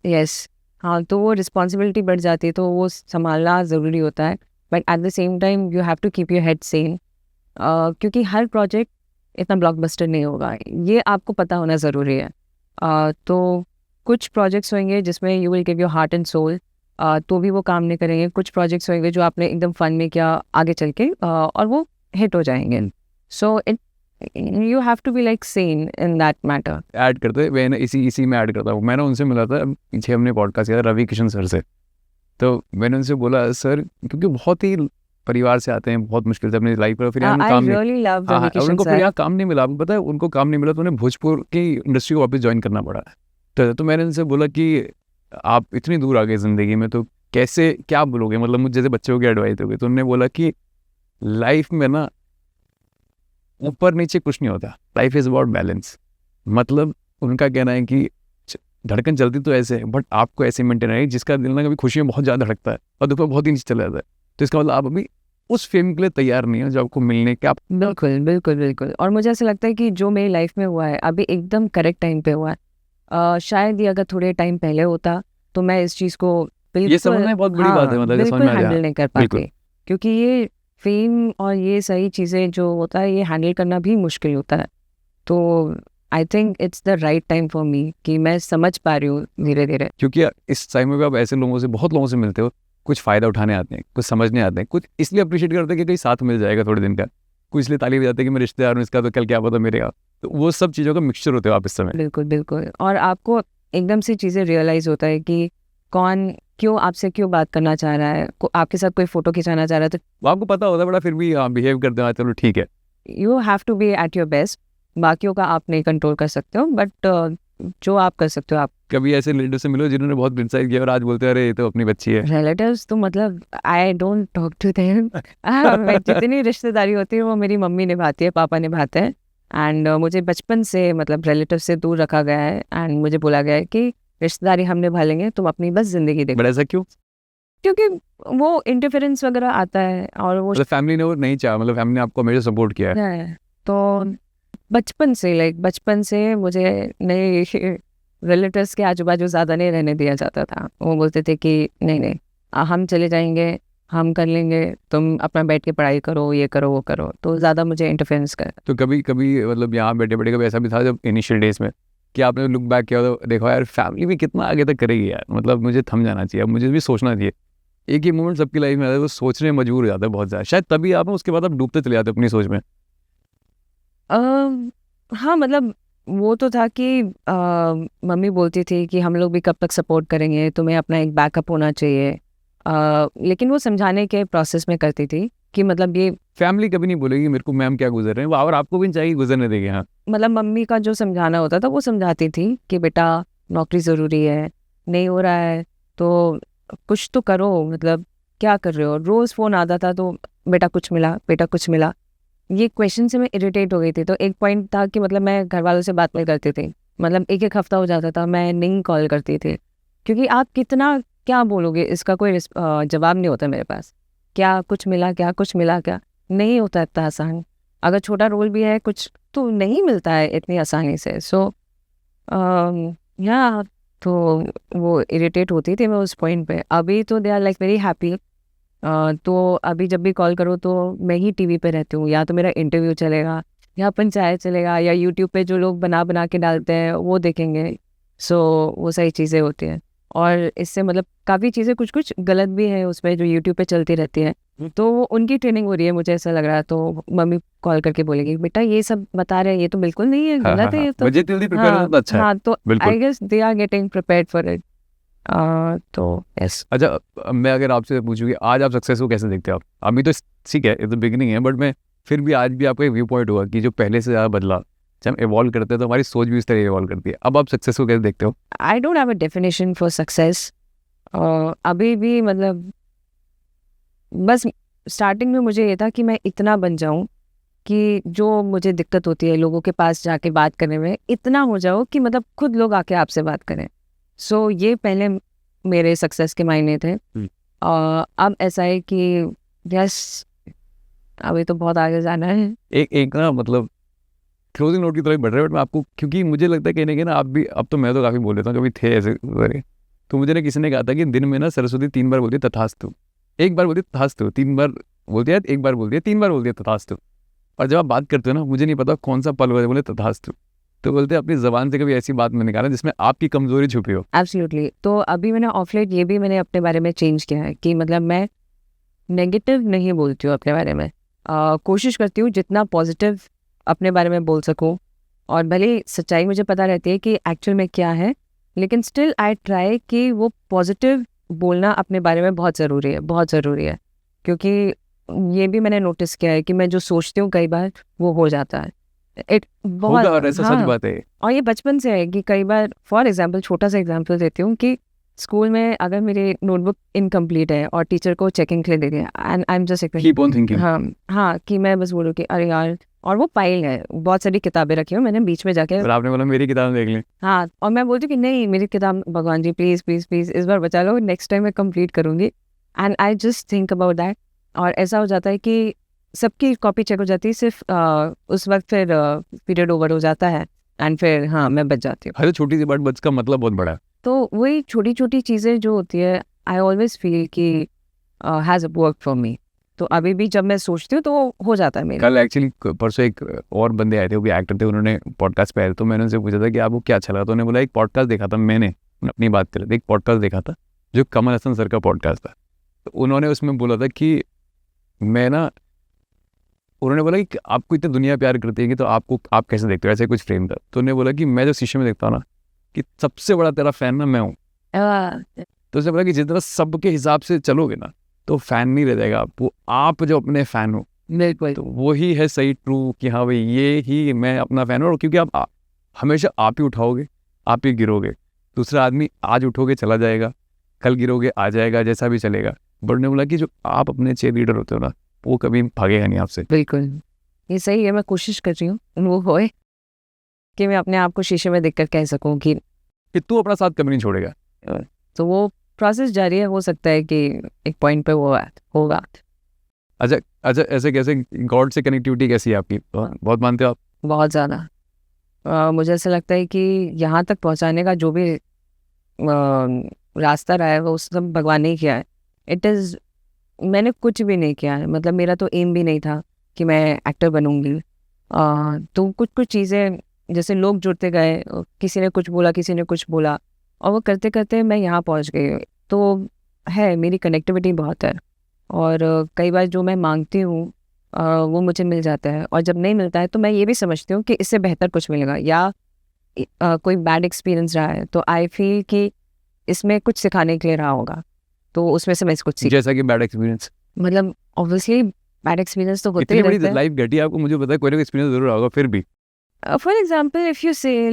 यस हाँ. तो वो रिस्पॉन्सिबिलिटी बढ़ जाती है, तो वो संभालना ज़रूरी होता है. But at the same time you have to keep your head sane, क्योंकि हर प्रोजेक्ट इतना ब्लॉकबस्टर नहीं होगा, ये आपको पता होना ज़रूरी है. तो कुछ प्रोजेक्ट्स होंगे जिसमें you will give your heart and soul, तो भी वो काम नहीं करेंगे. कुछ प्रोजेक्ट्स होंगे जो आपने एकदम फन में किया आगे चल के और वो हिट हो जाएंगे. So it you have to be like sane in that matter. Add करते मैं इसी में ऐड करता हूँ. मैंने उनसे मिला था पीछे, हमने पॉडकास्ट किया था रवि किशन सर से, तो मैंने उनसे बोला सर, क्योंकि बहुत ही परिवार से आते हैं, बहुत मुश्किल से अपनी लाइफ पर, फिर यहाँ काम नहीं, उनको फिर यहाँ काम नहीं मिला. आपको पता है उनको काम नहीं मिला तो उन्हें भोजपुर की इंडस्ट्री को वापस ज्वाइन करना पड़ा. तो मैंने उनसे बोला कि आप इतनी दूर आ गए ज़िंदगी में, तो कैसे क्या बोलोगे, मतलब मुझे जैसे बच्चों की एडवाइस दोगे. तो उन्होंने बोला कि लाइफ में ना ऊपर नीचे कुछ नहीं होता, लाइफ इज़ अबाउट बैलेंस. मतलब उनका कहना है कि धड़कन चलती तो ऐसे है, बट आपको ऐसे मेंटेन है जिसका दिल ना कभी खुशी में बहुत ज़्यादा धड़कता है और दुख में बहुत ही नीचे चला जाता है. तो इसका मतलब आप अभी उस फेम के लिए तैयार नहीं हो जो आपको मिलने के. आप बिल्कुल. और मुझे ऐसा लगता है कि जो मेरी लाइफ में हुआ है अभी एकदम करेक्ट टाइम पे हुआ है. शायद ये अगर थोड़े टाइम पहले होता तो मैं इस चीज़ को ये समझना बहुत बड़ी बात है, मतलब बिल्कुल हैंडल नहीं कर पाती. क्योंकि ये फेम और ये सही चीज़ें जो होता है ये हैंडल करना भी मुश्किल होता है. तो I think it's the right time for me कि मैं समझ पा रही हूँ धीरे धीरे. क्योंकि इस टाइम में भी आप ऐसे लोगों से, बहुत लोगों से मिलते हो, कुछ फ़ायदा उठाने आते हैं, कुछ समझने आते हैं, कुछ इसलिए अप्रिशिएट करते हैं कि कहीं साथ मिल जाएगा थोड़े दिन का, कुछ इसलिए ताली बजाते हैं कि मैं रिश्तेदार हूँ इसका, तो कल क्या पता मेरे का. तो वो सब चीज़ों का मिक्सचर होते हो आप इस समय. बिल्कुल. और आपको एकदम से चीज़ें रियलाइज़ होता है कि कौन क्यों आपसे क्यों बात करना चाह रहा है, आपके साथ कोई फोटो खिंचाना चाह रहा है, तो वो आपको पता होता है बड़ा, फिर भी बिहेव करते हैं चलो ठीक है। You have to be at your best. बाकियों का आप नहीं कंट्रोल कर सकते हो, बट जो आप कर सकते हो आप। कभी ऐसे रिलेटिव से मिलो जिन्होंने बहुत क्रिटिसाइज किया और आज बोलते हैं अरे ये तो अपनी बच्ची है? रिलेटिव्स तो मतलब I don't talk to them. जितनी रिश्तेदारी होती है वो मेरी मम्मी निभाती है, पापा निभाते हैं। एंड मुझे बचपन से मतलब रिलेटिव से दूर रखा गया है, एंड मुझे बोला गया है कि रिश्तेदारी हम निभा लेंगे, तुम अपनी बस जिंदगी देखो। बट ऐसा क्यों? क्योंकि वो इंटरफेरेंस वगैरह आता है और वो मतलब फैमिली ने वो नहीं चाहा, मतलब फैमिली ने आपको हमेशा सपोर्ट किया है? है। तो बचपन से मुझे नहीं रिलेटिव्स के आजू बाजू ज़्यादा नहीं रहने दिया जाता था। वो बोलते थे कि नहीं नहीं हम चले जाएंगे, हम कर लेंगे, तुम अपना बैठ के पढ़ाई करो, ये करो वो करो। तो ज़्यादा मुझे इंटरफेरेंस कर। तो कभी कभी मतलब यहाँ बैठे बैठे कभी ऐसा भी था जब इनिशियल डेज में कि आपने लुक बैक किया तो देखो यार फैमिली भी कितना आगे तक करेगी यार, मतलब मुझे थम जाना चाहिए, अब मुझे भी सोचना चाहिए। एक ही मोमेंट सबकी लाइफ में आता है, वो सोचने में मजबूर हो जाता है बहुत ज़्यादा, शायद तभी आप उसके बाद आप डूबते चले जाते अपनी सोच में। हाँ मतलब वो तो था कि मम्मी बोलती थी कि हम लोग भी कब तक सपोर्ट करेंगे, तुम्हें अपना एक बैकअप होना चाहिए। लेकिन वो समझाने के प्रोसेस में करती थी कि मतलब ये फैमिली कभी नहीं बोलेगी मेरे को मैम क्या गुजर रहे हैं, और आपको भी चाहिए गुजरने देंगे। हाँ, मतलब मम्मी का जो समझाना होता था वो समझाती थी कि बेटा नौकरी ज़रूरी है, नहीं हो रहा है तो कुछ तो करो, मतलब क्या कर रहे हो। रोज़ फ़ोन आता था तो बेटा कुछ मिला, बेटा कुछ मिला। ये क्वेश्चन से मैं इरिटेट हो गई थी। तो एक पॉइंट था कि मतलब मैं घर वालों से बात नहीं करती थी, मतलब एक एक हफ्ता हो जाता था मैं नहीं कॉल करती थी, क्योंकि आप कितना क्या बोलोगे, इसका कोई जवाब नहीं होता मेरे पास। क्या कुछ मिला, क्या कुछ मिला, क्या नहीं होता इतना आसान। अगर छोटा रोल भी है कुछ तो नहीं मिलता है इतनी आसानी से। सो या तो वो इरिटेट होती थी मैं उस पॉइंट पे। अभी तो they are like very happy. तो अभी जब भी कॉल करो तो मैं ही टीवी पे रहती हूँ, या तो मेरा इंटरव्यू चलेगा या पंचायत चलेगा या यूट्यूब पे जो लोग बना बना के डालते हैं वो देखेंगे। सो वो सारी चीज़ें होती हैं, और इससे मतलब काफ़ी चीज़ें कुछ कुछ गलत भी है उसमें जो यूट्यूब पे चलती रहती है। तो वो उनकी ट्रेनिंग हो रही है, मुझे ऐसा लग रहा है। तो मम्मी कॉल करके बोलेगी बेटा ये सब बता रहे हैं ये तो बिल्कुल नहीं है, हाँ, गलत है हाँ, ये तो। बजट जल्दी प्रिपेयर हाँ होता अच्छा है। हाँ, तो बिल्कुल। I guess they are getting prepared for it. तो यस। अच्छा, मैं अगर आपसे पूछूँ कि आज आप सक्सेस को कैसे देखते हो? आप अभी तो ठीक है, ये तो बिगिनिंग है, बट मैं फिर भी आज भी आपका एक व्यू पॉइंट होगा कि जो पहले से ज़्यादा बदला, जब हम इवॉल्व करते हैं तो हमारी सोच भी इस तरह इवॉल्व करती है। अब आप सक्सेस को कैसे देखते हो? I don't have a definition for success. अभी भी मतलब बस स्टार्टिंग में मुझे ये था कि मैं इतना बन जाऊं कि जो मुझे दिक्कत होती है लोगों के पास जाके बात करने में, इतना हो जाओ कि मतलब खुद लोग आके आपसे बात करें। सो ये पहले मेरे सक्सेस के मायने थे। अब ऐसा है कि यस अभी तो बहुत आगे जाना है। एक ना मतलब क्लोजिंग नोट की तरफ बढ़ रहे हैं, बट मैं आपको, क्योंकि मुझे लगता है कहीं ना कहीं ना आप भी, अब तो मैं तो काफ़ी बोल लेता हूँ, कभी थे ऐसे सारे। तो मुझे ना किसी ने कहा था कि दिन में ना सरस्वती 3 बार बोलती है तथास्तु, एक बार बोलती है तथास्तु, 3 बार बोलती है, एक बार बोलती है, 3 बार बोलती है तथास्तु। और जब आप बात करते हो ना, मुझे नहीं पता कौन सा पल बोले तथास्तु, तो बोलते हैं अपनी ज़बान से कभी ऐसी बात में निकाला जिसमें आपकी कमजोरी छुपी हो। एब्सोल्युटली। तो अभी मैंने ऑफ लेट ये भी मैंने अपने बारे में चेंज किया है कि मतलब मैं नेगेटिव नहीं बोलती हूँ अपने बारे में। कोशिश करती हूँ जितना पॉजिटिव अपने बारे में बोल सकूँ, और भले ही सच्चाई मुझे पता रहती है कि एक्चुअल में क्या है, लेकिन स्टिल आई ट्राई कि वो पॉजिटिव बोलना अपने बारे में बहुत ज़रूरी है, बहुत ज़रूरी है। क्योंकि ये भी मैंने नोटिस किया है कि मैं जो सोचती हूँ कई बार वो हो जाता है। बहुत होगा, और ऐसा सच बात है। और ये बचपन से है कि कई बार, फॉर एग्जांपल छोटा सा एग्जांपल देती हूँ कि स्कूल में अगर मेरी नोटबुक इनकम्प्लीट है और टीचर को चेकिंग के लिए दे दिया, and I am just keep on thinking. हाँ कि मैं बस बोलूँ कि अरे यार, और वो फाइल है, बहुत सारी किताबें रखी हूँ मैंने बीच में जाके। और आपने बोला मेरी किताब देख लें। हाँ, और मैं बोलती हूँ कि नहीं मेरी किताब भगवान जी प्लीज़ प्लीज़ प्लीज़ इस बार बचा लो, नेक्स्ट टाइम मैं कंप्लीट करूँगी। And I just think about that, और ऐसा हो जाता है कि सबकी कॉपी चेक हो जाती है, सिर्फ उस वक्त फिर पीरियड ओवर हो जाता है, एंड फिर हाँ मैं बच जाती हूँ। हर छोटी सी बात बच का मतलब बहुत बड़ा है। तो वही छोटी छोटी चीज़ें जो होती है, आई ऑलवेज फील कि हैज़ वर्क फॉर मी। तो अभी भी जब मैं सोचती हूँ तो हो जाता है मेरा। कल एक्चुअली परसों एक और बंदे आए थे, वो भी एक्टर थे, उन्होंने पॉडकास्ट पे आए, तो मैंने उनसे पूछा था कि आपको क्या अच्छा लगा, तो उन्होंने बोला एक पॉडकास्ट देखा था मैंने, अपनी बात कर रहे थे, एक पॉडकास्ट देखा था जो कमल हसन सर का पॉडकास्ट था। तो उन्होंने उसमें बोला था कि मैं ना, उन्होंने बोला कि आपको इतनी दुनिया प्यार करती है कि तो आपको आप कैसे देखते हो, ऐसे कुछ फ्रेम था। तो उन्होंने बोला कि मैं जो शीशे में देखता हूँ ना, कि सबसे बड़ा तेरा फैन ना मैं हूँ। तो उसने बोला कि जिस तरह सबके हिसाब से चलोगे ना तो फैन नहीं रह जाएगा, वो आप जो अपने फैन हो बिल्कुल तो वही है सही ट्रू कि हाँ भाई ये ही मैं अपना फैन हूँ। और क्योंकि आप हमेशा आप ही उठाओगे, आप ही गिरोगे, दूसरा आदमी आज उठोगे चला जाएगा, कल गिरोगे आ जाएगा, जैसा भी चलेगा। बट ने बोला कि जो आप अपने चेयर लीडर होते हो ना वो कभी भागेगा नहीं आपसे। बिल्कुल, ये सही है। मैं कोशिश कर रही हूँ वो होए कि मैं अपने आप को शीशे में देखकर कह सकूँ कि तू अपना साथ कभी नहीं छोड़ेगा। तो वो प्रोसेस जारी है। हो सकता है कि एक पॉइंट पे वो होगा। अच्छा अच्छा, ऐसे कैसे गॉड से कनेक्टिविटी कैसी है आपकी, बहुत मानते हो आप? बहुत ज़्यादा। मुझे ऐसा लगता है कि यहाँ तक पहुँचाने का जो भी रास्ता रहा है वो सब भगवान ने ही किया है। इट इज़ मैंने कुछ भी नहीं किया है। मतलब मेरा तो एम भी नहीं था कि मैं एक्टर बनूंगी। तो कुछ कुछ चीज़ें जैसे लोग जुड़ते गए, किसी ने कुछ बोला, किसी ने कुछ बोला, और वो करते करते मैं यहाँ पहुँच गई। तो है, मेरी कनेक्टिविटी बहुत है। और कई बार जो मैं मांगती हूँ वो मुझे मिल जाता है। और जब नहीं मिलता है तो मैं ये भी समझती हूँ कि इससे बेहतर कुछ मिलेगा, या कोई बैड एक्सपीरियंस रहा है तो आई फील कि इसमें कुछ सिखाने के लिए रहा होगा, तो उसमें से मैं कुछ सीख। जैसा कि बैड एक्सपीरियंस, मतलब ऑब्वियसली बैड एक्सपीरियंस तो होते ही इतनी बड़ी रहते हैं। लाइफ घटी आपको, मुझे पता है कोई ना कोई एक्सपीरियंस जरूर होगा फिर भी। फॉर एग्जाम्पल इफ़ यू से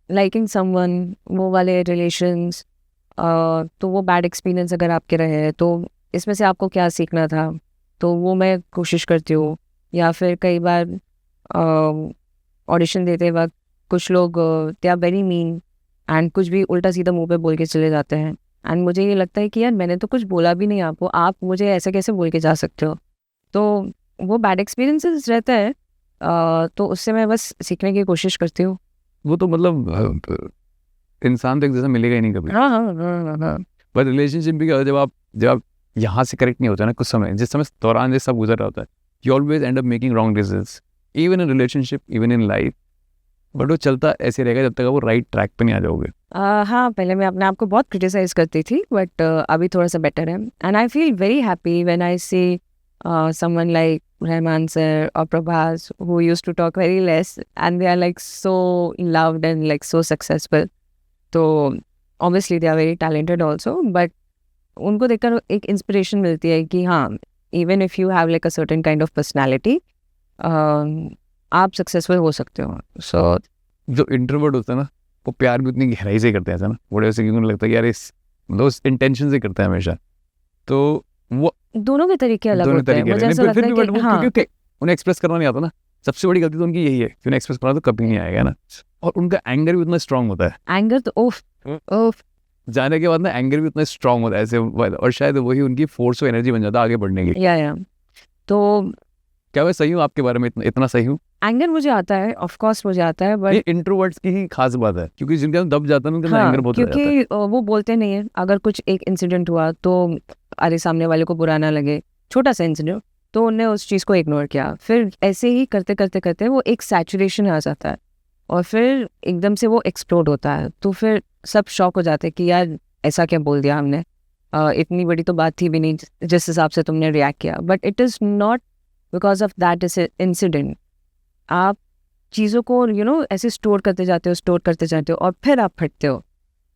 लाइकिंग समवन, वो वाले रिलेशंस, तो वो बैड एक्सपीरियंस अगर आपके रहे हैं तो इसमें से आपको क्या सीखना था, तो वो मैं कोशिश करती हूँ। या फिर कई बार ऑडिशन देते वक्त कुछ लोग they are very mean and कुछ भी उल्टा सीधा मुंह पे बोल के चले जाते हैं। एंड मुझे ये लगता है कि यार मैंने तो कुछ बोला भी नहीं आपको, आप मुझे ऐसे कैसे बोल के जा सकते हो। तो वो बैड एक्सपीरियंसेस रहता है। तो उससे मैं बस सीखने की कोशिश करती हूँ। वो तो मतलब इंसान तो एक जैसा मिलेगा ही नहीं कभी। हाँ हाँ हाँ हाँ। बट रिलेशनशिप भी क्या होता है, जब आप यहाँ से करेक्ट नहीं होता ना कुछ समय, जिस समय दौरान ये सब गुजर रहा होता है, you always and up making wrong decisions, even in relationship, even in life. But वो चलता ऐसे रहेगा जब तक आप वो राइट ट्रैक पे नहीं आ जाओगे। हाँ, पहले मैं अपने आप को बहुत क्रिटिसाइज करती थी, बट अभी थोड़ा सा बेटर है। And I feel very happy when I see someone like Rahman sir और Prabhas who used to talk very less and they are like so loved and like so successful. तो obviously they are very talented also, but उनको देखकर एक inspiration मिलती है कि हाँ, even if you have like a certain kind of personality, आप successful हो सकते हो। सो जो इंट्रोवर्ट होता है ना वो प्यार भी उतनी गहराई से करते हैं ऐसा ना, बड़े वैसे, क्योंकि उन्हें लगता है कि यार इस मतलब उस इंटेंशन से करते हैं हमेशा। तो वो दोनों के तरीके अलग दोनों होते हैं। तरीके मुझे रहने, ऐसा फिर लगता भी है बट कि वो हाँ, क्योंकि उन्हें एक्सप्रेस करना नहीं आता ना, सबसे बड़ी गलती तो उनकी यही है कि उन्हें एक्सप्रेस करना तो कभी नहीं आएगा ना। और उनका एंगर भी उतना स्ट्रांग होता है, एंगर तो ओफ ओफ। जाने के बाद ना एंगर भी उतना स्ट्रांग होता है ऐसे, और शायद वही उनकी फोर्स और एनर्जी बन जाता है आगे बढ़ने की। या तो क्या मैं सही हूँ आपके बारे में, इतना सही हूँ? एंगर मुझे आता है, ऑफ कोर्स मुझे आता है, ये बट इंट्रोवर्ट्स की ही खास बात है, क्योंकि जिनके अंदर दब जाता है ना उनके अंदर एंगर हाँ, बहुत हो जाता है। क्योंकि वो बोलते नहीं है। अगर कुछ एक इंसिडेंट हुआ तो अरे सामने वाले को बुरा ना लगे, छोटा सा इंसिडेंट, तो उन्होंने उस चीज़ को इग्नोर किया। फिर ऐसे ही करते करते करते वो एक सैचुरेशन आ जाता है और फिर एकदम से वो एक्सप्लोड होता है। तो फिर सब शॉक हो जाते हैं कि यार ऐसा क्या बोल दिया हमने, इतनी बड़ी तो बात थी भी नहीं जिस हिसाब से तुमने रिएक्ट किया। But it is not because of that incident. आप चीज़ों को ऐसे स्टोर करते जाते हो और फिर आप फटते हो।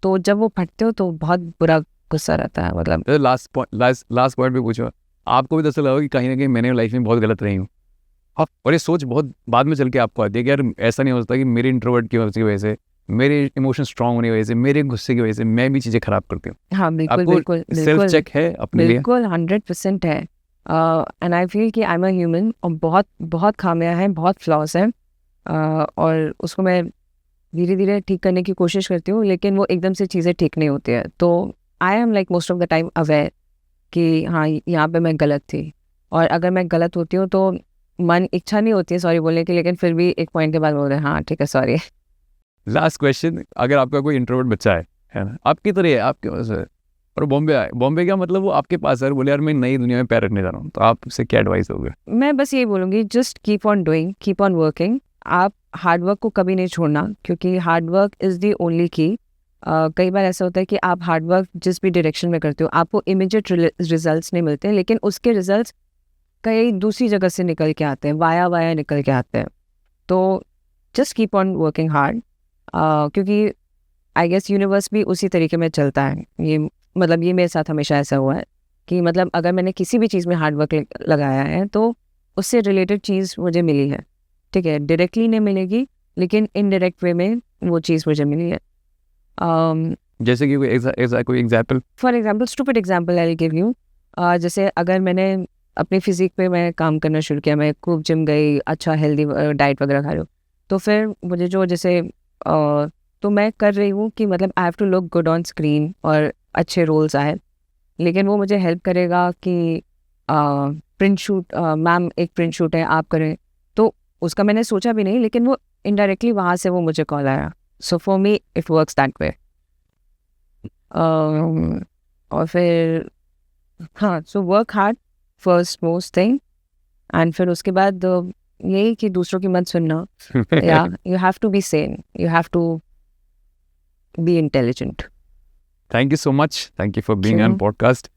तो जब वो फटते हो तो बहुत बुरा गुस्सा रहता है। मतलब लास्ट पॉइंट पे पूछो, आपको भी तो ऐसा लगा कि कहीं ना कहीं मैंने लाइफ में बहुत गलत रही हूँ, और ये सोच बहुत बाद में चल के आपको आती है कि यार ऐसा नहीं हो सकता कि मेरे इंट्रोवर्ट की वजह से, मेरे इमोशन स्ट्रांग होने की वजह से, मेरे गुस्से की वजह से मैं भी चीज़ें खराब करती हूँ। हाँ, बिल्कुल आपको बिल्कुल सेल्फ बिल्कुल चेक है अपने लिए? बिल्कुल 100% है। एंड आई फील कि आई एम अ ह्यूमन और बहुत बहुत खामियां हैं, बहुत फ्लॉज हैं। और उसको मैं धीरे धीरे ठीक करने की कोशिश करती हूँ, लेकिन वो एकदम से चीज़ें ठीक नहीं होती है। तो आई am like most of the time aware कि हाँ, यहाँ पे मैं गलत थी। और अगर मैं गलत होती हूँ तो मन इच्छा नहीं होती है सॉरी बोलने की, लेकिन फिर भी एक पॉइंट के बाद बोल रहे हैं हाँ ठीक है सॉरी। लास्ट क्वेश्चन, अगर आपका कोई इंट्रोवर्ट बच्चा है ना, आपकी तरह है, आपके वजह से, और बॉम्बे आए, बॉम्बे क्या मतलब वो आपके पास है और बोले यार मैं नई दुनिया में पैर रखने जा रहा हूँ, तो आप उससे क्या एडवाइस दोगे? मैं बस यही बोलूँगी, just keep on doing, keep on working. आप हार्डवर्क को कभी नहीं छोड़ना, क्योंकि हार्डवर्क इज़ दी ओनली की। कई बार ऐसा होता है कि आप हार्डवर्क जिस भी डायरेक्शन में करते हो आपको इमीडिएट रिजल्ट्स नहीं मिलते, लेकिन उसके रिजल्ट्स कई दूसरी जगह से निकल के आते हैं, वाया निकल के आते हैं। तो just keep on working hard, क्योंकि आई गेस यूनिवर्स भी उसी तरीके में चलता है। ये मतलब ये मेरे साथ हमेशा ऐसा हुआ है कि मतलब अगर मैंने किसी भी चीज़ में हार्ड वर्क लगाया है तो उससे रिलेटेड चीज़ मुझे मिली है। ठीक है, डायरेक्टली नहीं मिलेगी लेकिन इनडायरेक्ट वे में वो चीज़ मुझे मिली है। जैसे कि कोई example? For example, stupid example I give you. जैसे अगर मैंने अपनी फिजिक पे मैं काम करना शुरू किया, मैं खूब जिम गई, अच्छा हेल्दी डाइट वगैरह खा रही हूँ, तो फिर मुझे जो जैसे तो मैं कर रही हूँ कि मतलब I have to look good on screen और अच्छे रोल्स आए, लेकिन वो मुझे हेल्प करेगा कि प्रिंट शूट, मैम एक प्रिंट शूट है आप करें, तो उसका मैंने सोचा भी नहीं, लेकिन वो इनडायरेक्टली वहाँ से वो मुझे कॉल आया। So for me it works that way. और फिर हाँ, so work hard first most thing, and फिर उसके बाद यही कि दूसरों की मत सुनना। या you have to be sane, you have to be intelligent. Thank you so much, thank you for being on Sure. Podcast.